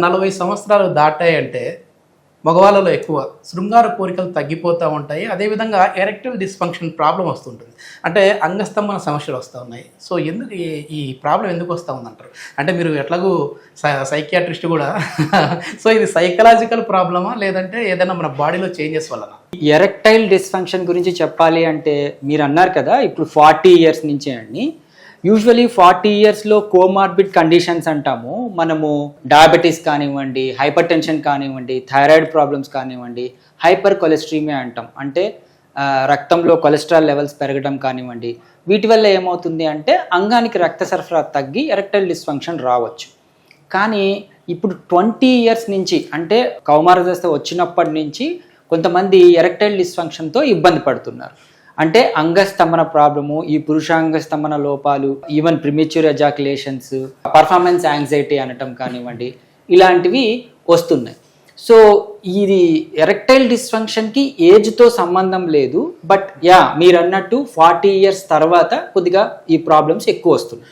40 సంవత్సరాలు దాటాయంటే మగవాళ్ళలో ఎక్కువ శృంగార కోరికలు తగ్గిపోతూ ఉంటాయి. అదేవిధంగా ఎరెక్టైల్ డిస్ఫంక్షన్ ప్రాబ్లం వస్తుంటుంది. అంటే అంగస్తంభన సమస్యలు వస్తూ ఉన్నాయి. సో ఎందుకు ఈ ప్రాబ్లం ఎందుకు వస్తూ ఉందంటారు? అంటే మీరు ఎట్లాగూ సైకియాట్రిస్ట్ కూడా సో ఇది సైకలాజికల్ ప్రాబ్లమా లేదంటే ఏదైనా మన బాడీలో చేంజెస్ వలన? ఎరెక్టైల్ డిస్ఫంక్షన్ గురించి చెప్పాలి అంటే మీరు అన్నారు కదా ఇప్పుడు 40 ఇయర్స్ నుంచే అండి. యూజువలీ 40 ఇయర్స్లో కోమార్బిడ్ కండిషన్స్ అంటాము. మనము డయాబెటీస్ కానివ్వండి, హైపర్ టెన్షన్ కానివ్వండి, థైరాయిడ్ ప్రాబ్లమ్స్ కానివ్వండి, హైపర్ కొలెస్ట్రీమియా అంటాం. అంటే రక్తంలో కొలెస్ట్రాల్ లెవెల్స్ పెరగడం కానివ్వండి, వీటి వల్ల ఏమవుతుంది అంటే అంగానికి రక్త సరఫరా తగ్గి ఎరెక్టైల్ డిస్ఫంక్షన్ రావచ్చు. కానీ ఇప్పుడు 20 ఇయర్స్ నుంచి అంటే కౌమార దశ వచ్చినప్పటి నుంచి కొంతమంది ఎరెక్టైల్ డిస్ఫంక్షన్తో ఇబ్బంది పడుతున్నారు. అంటే అంగస్తంభన ప్రాబ్లము, ఈ పురుషాంగస్తంభన లోపాలు, even premature ejaculations, performance anxiety అనటం కానివ్వండి, ఇలాంటివి వస్తున్నాయి. సో ఇది ఎరెక్టైల్ డిస్ఫంక్షన్కి ఏజ్తో సంబంధం లేదు. బట్ మీరు అన్నట్టు 40 ఇయర్స్ తర్వాత కొద్దిగా ఈ ప్రాబ్లమ్స్ ఎక్కువ వస్తున్నాయి.